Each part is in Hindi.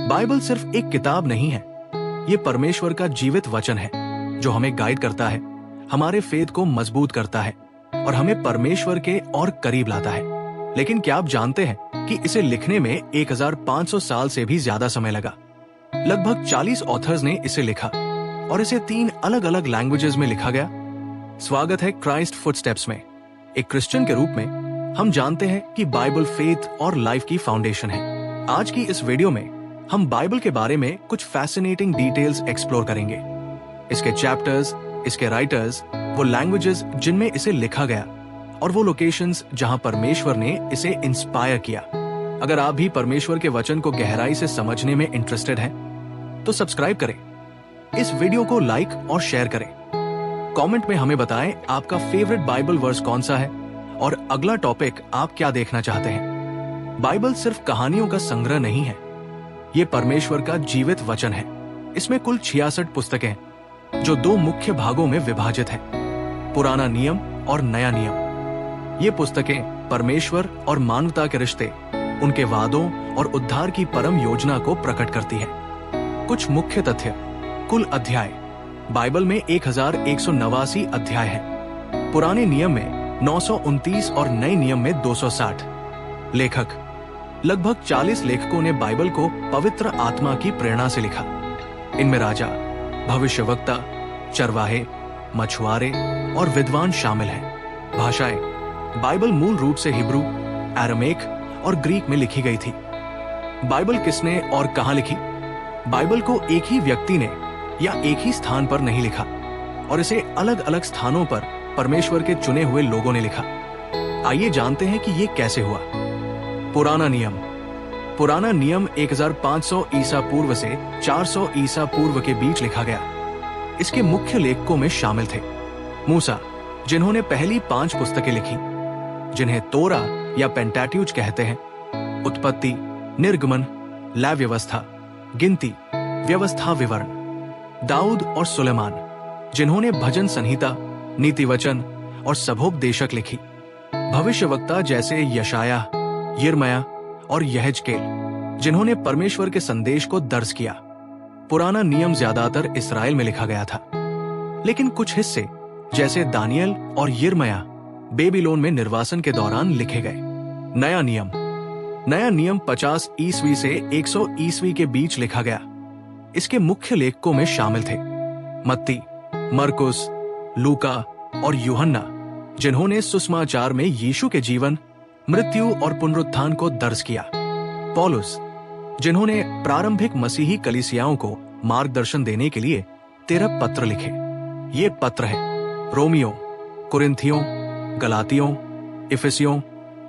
बाइबल सिर्फ एक किताब नहीं है, ये परमेश्वर का जीवित वचन है जो हमें गाइड करता है, हमारे फेथ को मजबूत करता है और हमें परमेश्वर के और करीब लाता है। लेकिन क्या आप जानते हैं कि इसे लिखने में 1500 साल से भी ज्यादा समय लगा। लगभग 40 ऑथर्स ने इसे लिखा और इसे 3 अलग अलग लैंग्वेजेस में लिखा गया। स्वागत है क्राइस्ट फुटस्टेप्स में। एक क्रिश्चियन के रूप में हम जानते हैं कि बाइबल फेथ और लाइफ की फाउंडेशन है। आज की इस वीडियो में हम बाइबल के बारे में कुछ फैसिनेटिंग डिटेल्स एक्सप्लोर करेंगे। इसके चैप्टर्स, इसके राइटर्स, वो लैंग्वेजेस जिनमें इसे लिखा गया और वो लोकेशंस जहां परमेश्वर ने इसे इंस्पायर किया। अगर आप भी परमेश्वर के वचन को गहराई से समझने में इंटरेस्टेड हैं, तो सब्सक्राइब करें, इस वीडियो को लाइक और शेयर करें। कमेंट में हमें बताएं आपका फेवरेट बाइबल वर्स कौन सा है और अगला टॉपिक आप क्या देखना चाहते हैं। बाइबल सिर्फ कहानियों का संग्रह नहीं है, ये परमेश्वर का जीवित वचन है। इसमें कुल 66 पुस्तकें हैं जो 2 मुख्य भागों में विभाजित हैं, पुराना नियम और नया नियम। ये पुस्तकें परमेश्वर और मानवता के रिश्ते, उनके वादों और उद्धार की परम योजना को प्रकट करती है। कुछ मुख्य तथ्य। कुल अध्याय बाइबल में 1189 अध्याय हैं। पुराने नियम में 929 और नए नियम में 260। लेखक लगभग 40 लेखकों ने बाइबल को पवित्र आत्मा की प्रेरणा से लिखा। इनमें राजा, भविष्यवक्ता, चरवाहे, मछुआरे और विद्वान शामिल हैं। भाषाएं बाइबल मूल रूप से हिब्रू, अरामीक और ग्रीक में लिखी गई थी। बाइबल किसने और कहां लिखी? बाइबल को एक ही व्यक्ति ने या एक ही स्थान पर नहीं लिखा और इसे अलग अलग स्थानों पर परमेश्वर के चुने हुए लोगों ने लिखा। आइए जानते हैं कि ये कैसे हुआ। पुराना नियम 1500 ईसा पूर्व से 400 ईसा पूर्व के बीच लिखा गया। इसके मुख्य लेखकों में शामिल थे मूसा, जिन्होंने पहली 5 पुस्तकें लिखी, जिन्हें तोरा या पेंटाट्यूज कहते हैं, उत्पत्ति, निर्गमन, लय व्यवस्था, गिनती, व्यवस्था विवरण। दाऊद और सुलेमान, जिन्होंने भजन संहिता, नीति वचन और सभोपदेशक लिखी। भविष्यवक्ता जैसे यशाया, यिर्मयाह और यहेजकेल, जिन्होंने परमेश्वर के संदेश को दर्ज किया। पुराना नियम ज्यादातर इस्राएल में लिखा गया था, लेकिन कुछ हिस्से जैसे दानियल और यिर्मयाह बेबीलोन में निर्वासन के दौरान लिखे गए। नया नियम 50 ईस्वी से 100 ईस्वी के बीच लिखा गया। इसके मुख्य लेखकों में शामिल थे मत्ती, मरकुस, लूका और यूहन्ना, जिन्होंने सुसमाचार में यीशु के जीवन, मृत्यु और पुनरुत्थान को दर्ज किया। पौलुस, जिन्होंने प्रारंभिक मसीही कलीसियाओं को मार्गदर्शन देने के लिए 13 पत्र लिखे। ये पत्र हैं रोमियो, कुरिन्थियों, गलातियों, इफिसियों,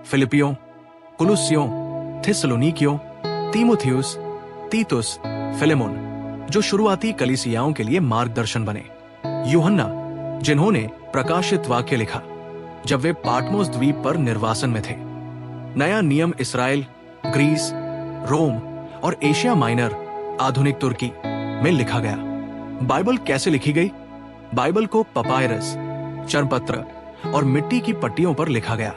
फिलिपियों, कुलुस्सियों, थिस्सलुनीकियों, तीमुथियुस, तीतुस, फिलेमोन, जो शुरुआती कलीसियाओं के लिए मार्गदर्शन बने। यूहन्ना, जिन्होंने प्रकाशित वाक्य लिखा जब वे पाटमोस द्वीप पर निर्वासन में थे। नया नियम इस्राएल, ग्रीस, रोम और एशिया माइनर, आधुनिक तुर्की में लिखा गया। बाइबल कैसे लिखी गई? बाइबल को पपायरस, चर्मपत्र और मिट्टी की पट्टियों पर लिखा गया।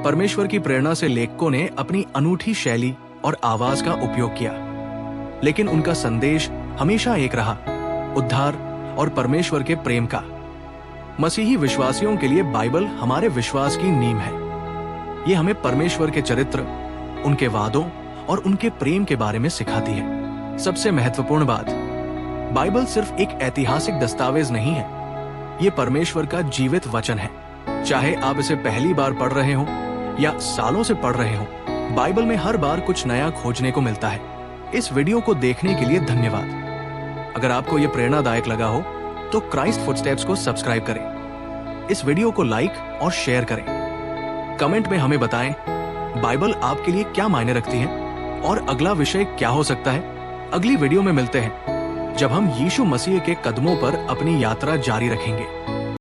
परमेश्वर की प्रेरणा से लेखकों ने अपनी अनूठी शैली और आवाज का उपयोग किया, लेकिन उनका संदेश हमेशा एक रहा, उद्धार और परमेश्वर के प्रेम का। मसीही विश्वासियों के लिए बाइबल हमारे विश्वास की नींव है। ये हमें परमेश्वर के चरित्र, उनके वादों और उनके प्रेम के बारे में सिखाती है। सबसे महत्वपूर्ण बात, बाइबल सिर्फ एक ऐतिहासिक दस्तावेज नहीं है, ये परमेश्वर का जीवित वचन है। चाहे आप इसे पहली बार पढ़ रहे हो या सालों से पढ़ रहे हो, बाइबल में हर बार कुछ नया खोजने को मिलता है। इस वीडियो को देखने के लिए धन्यवाद। अगर आपको ये प्रेरणादायक लगा हो तो क्राइस्ट फुटस्टेप्स को सब्सक्राइब करें, इस वीडियो को लाइक और शेयर करें। कमेंट में हमें बताएं बाइबल आपके लिए क्या मायने रखती है और अगला विषय क्या हो सकता है। अगली वीडियो में मिलते हैं जब हम यीशु मसीह के कदमों पर अपनी यात्रा जारी रखेंगे।